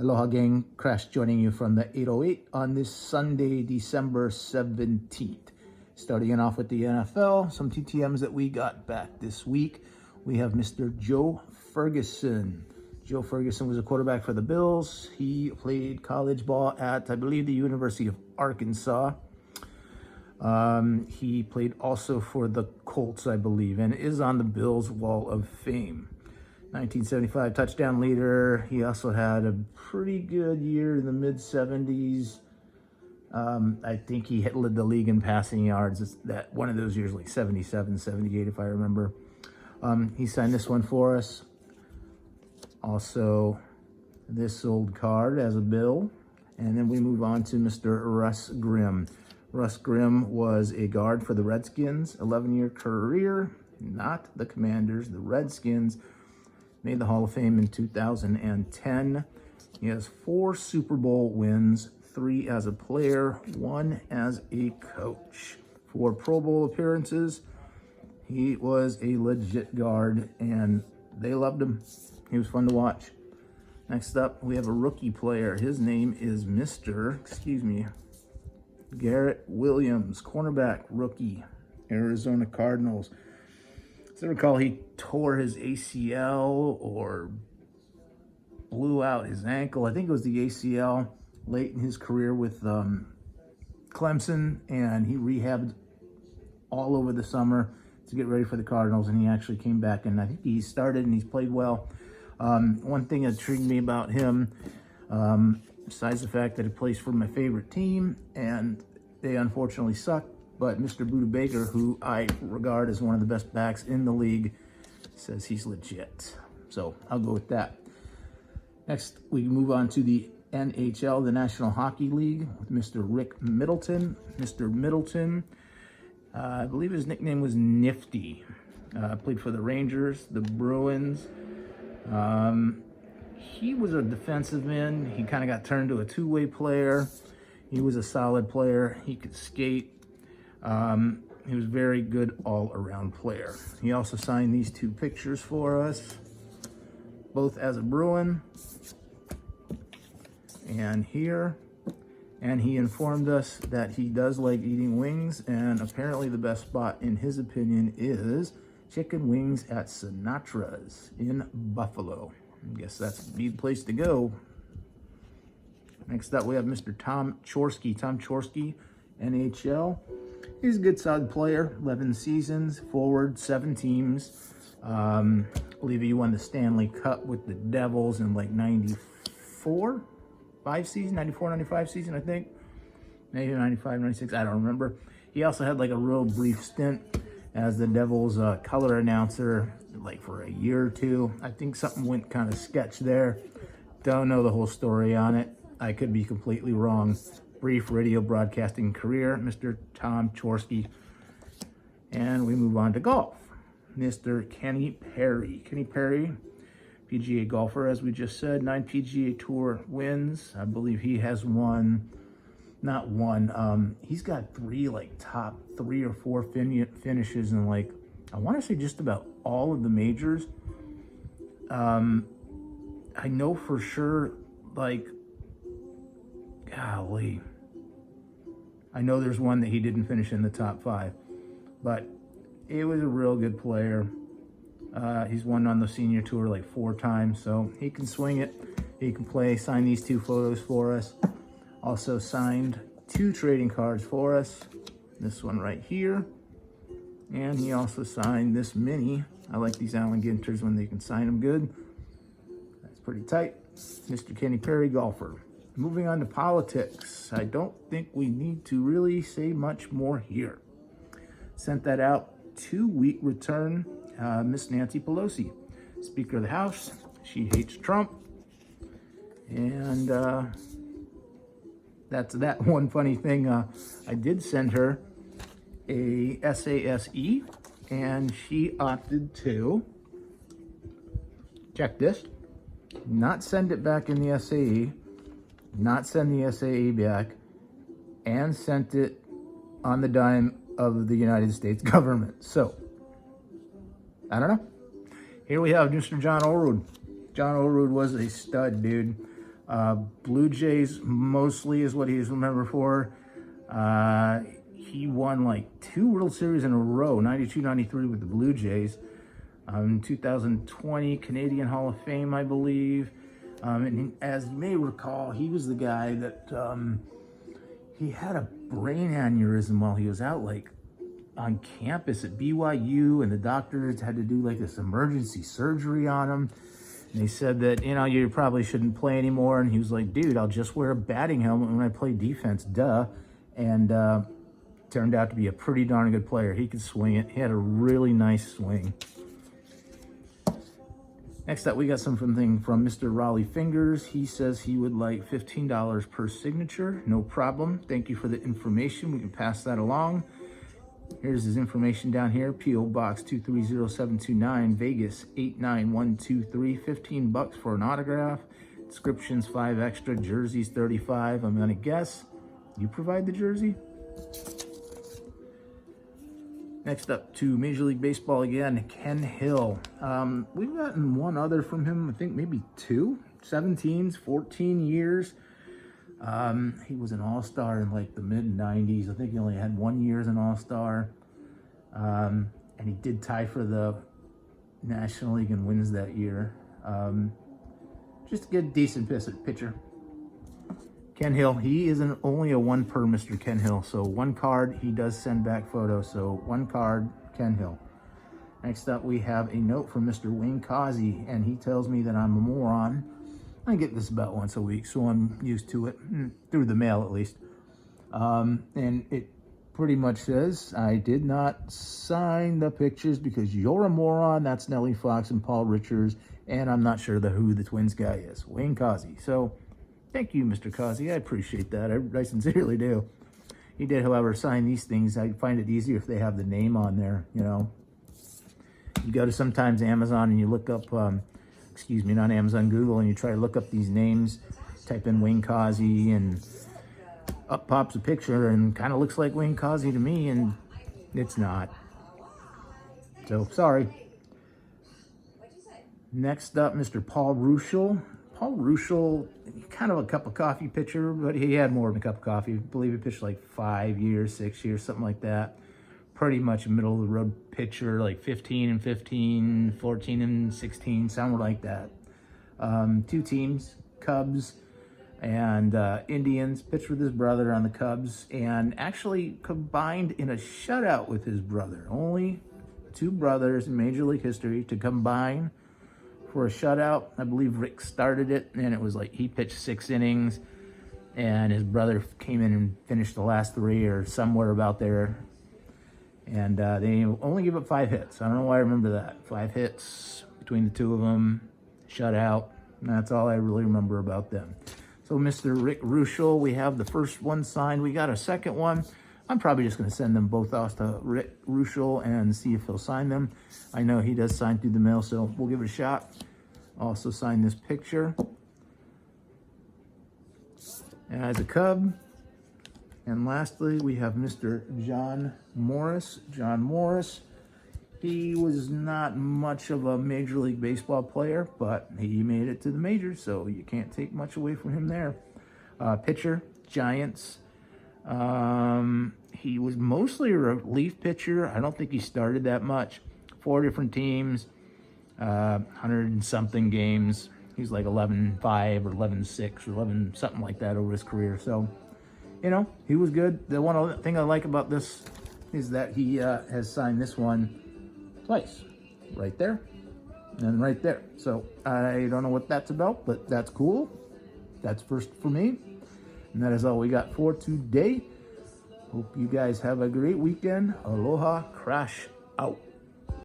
Aloha gang, Crash joining you from the 808 on this Sunday, December 17th. Starting off with the NFL, some TTMs that we got back this week. We have Mr. Joe Ferguson. Joe Ferguson was a quarterback for the Bills. He played college ball at, I believe, the University of Arkansas. He played also for the Colts, I believe, and is on the Bills Wall of Fame. 1975 touchdown leader. He also had a pretty good year in the mid-70s. I think he led the league in passing yards. It's that one of those years, like 77, 78, if I remember. He signed this one for us. Also, this old card as a Bill. And then we move on to Mr. Russ Grimm. Russ Grimm was a guard for the Redskins, 11-year career, not the Commanders, the Redskins. Made the Hall of Fame in 2010. He has 4 Super Bowl wins, 3 as a player, 1 as a coach. 4 Pro Bowl appearances. He was a legit guard, and they loved him. He was fun to watch. Next up, we have a rookie player. His name is Garrett Williams, cornerback, rookie, Arizona Cardinals. As I recall, he tore his ACL or blew out his ankle. I think it was the ACL late in his career with Clemson, and he rehabbed all over the summer to get ready for the Cardinals, and he actually came back, and I think he started and he's played well. One thing that intrigued me about him, besides the fact that he plays for my favorite team, and they unfortunately suck, but Mr. Buda Baker, who I regard as one of the best backs in the league, says he's legit. So I'll go with that. Next, we move on to the NHL, the National Hockey League, with Mr. Rick Middleton. Mr. Middleton, I believe his nickname was Nifty. Played for the Rangers, the Bruins. He was a defensive end. He kind of got turned to a two-way player. He was a solid player. He could skate. He was a very good all-around player. He also signed these 2 pictures for us, both as a Bruin and here. And he informed us that he does like eating wings, and apparently the best spot, in his opinion, is chicken wings at Sinatra's in Buffalo. I guess that's the place to go. Next up, we have Mr. Tom Chorsky. Tom Chorsky, NHL. He's a good, solid player. 11 seasons, forward, 7 teams. I believe he won the Stanley Cup with the Devils in like 94, 95 season, I think. Maybe 95, 96, I don't remember. He also had like a real brief stint as the Devils color announcer, like for a year or 2. I think something went kind of sketch there. Don't know the whole story on it. I could be completely wrong. Brief radio broadcasting career, Mr. Tom Chorsky. And we move on to golf. Mr. Kenny Perry. Kenny Perry, PGA golfer, as we just said, 9 PGA Tour wins. I believe he has he's got 3 like top 3 or 4 finishes in like, I want to say just about all of the majors. I know for sure, like, golly, I know there's one that he didn't finish in the top 5, but it was a real good player. He's won on the senior tour like 4 times, so he can swing it. He can play. Signed these 2 photos for us. Also signed 2 trading cards for us. This one right here. And he also signed this mini. I like these Allen Ginters when they can sign them good. That's pretty tight. Mr. Kenny Perry, golfer. Moving on to politics. I don't think we need to really say much more here. Sent that out. 2-week return. Miss Nancy Pelosi, Speaker of the House. She hates Trump. And that's that. One funny thing, I did send her a SASE, and she opted to, check this, not send it back in the SAE, not send the SAE back, and sent it on the dime of the United States government. So, I don't know. Here we have Mr. John Olerud. John Olerud was a stud, dude. Blue Jays mostly is what he's remembered for. He won like 2 World Series in a row, 92, 93 with the Blue Jays. 2020 Canadian Hall of Fame, I believe. And as you may recall, he was the guy that he had a brain aneurysm while he was out like on campus at BYU, and the doctors had to do like this emergency surgery on him. And they said that, you know, you probably shouldn't play anymore. And he was like, dude, I'll just wear a batting helmet when I play defense, duh. And turned out to be a pretty darn good player. He could swing it. He had a really nice swing. Next up, we got something from Mr. Raleigh Fingers. He says he would like $15 per signature. No problem. Thank you for the information. We can pass that along. Here's his information down here. P.O. Box 230729, Vegas 89123. $15 for an autograph. Descriptions 5 extra. Jerseys 35. I'm gonna guess you provide the jersey. Next up to Major League Baseball again, Ken Hill. We've gotten one other from him, I think maybe 2, 17s, 14 years. He was an all-star in like the mid-90s. I think he only had 1 year as an all-star. And he did tie for the National League in wins that year. Just a good, decent pitcher. Ken Hill, he isn't only a 1 per Mr. Ken Hill. So 1 card, he does send back photos. So 1 card, Ken Hill. Next up, we have a note from Mr. Wayne Causey, and he tells me that I'm a moron. I get this about once a week, so I'm used to it, through the mail at least. And it pretty much says, I did not sign the pictures because you're a moron. That's Nellie Fox and Paul Richards, and I'm not sure who the Twins guy is. Wayne Causey. So thank you, Mr. Causey. I appreciate that. I sincerely do. He did, however, sign these things. I find it easier if they have the name on there, you know. You go to sometimes Amazon and you look up, excuse me, not Amazon, Google, and you try to look up these names, type in Wayne Causey, and up pops a picture and kind of looks like Wayne Causey to me, and it's not. So, sorry. Next up, Mr. Paul Ruschel. Paul Ruschel, kind of a cup of coffee pitcher, but he had more than a cup of coffee. I believe he pitched like 5 years, 6 years, something like that. Pretty much a middle of the road pitcher, like 15 and 15, 14 and 16, somewhere like that. 2 teams, Cubs and Indians. Pitched with his brother on the Cubs and actually combined in a shutout with his brother. Only 2 brothers in Major League history to combine for a shutout. I believe Rick started it, and it was like he pitched 6 innings, and his brother came in and finished the last 3 or somewhere about there. And they only give up 5 hits. I don't know why I remember that. 5 hits between the 2 of them, shutout. That's all I really remember about them. So Mr. Rick Ruschel, we have the first one signed. We got a second one. I'm probably just going to send them both off to Rick Ruschel and see if he'll sign them. I know he does sign through the mail, so we'll give it a shot. Also sign this picture as a Cub. And lastly, we have Mr. John Morris. John Morris, he was not much of a Major League Baseball player, but he made it to the majors, so you can't take much away from him there. Pitcher, Giants. He was mostly a relief pitcher. I don't think he started that much. 4 different teams, 100 and something games. He's like 11-5 or 11-6 or 11 something like that over his career. So, you know, he was good. The one thing I like about this is that he has signed this one twice. Right there and right there. So I don't know what that's about, but that's cool. That's first for me. And that is all we got for today. Hope you guys have a great weekend. Aloha, crash out.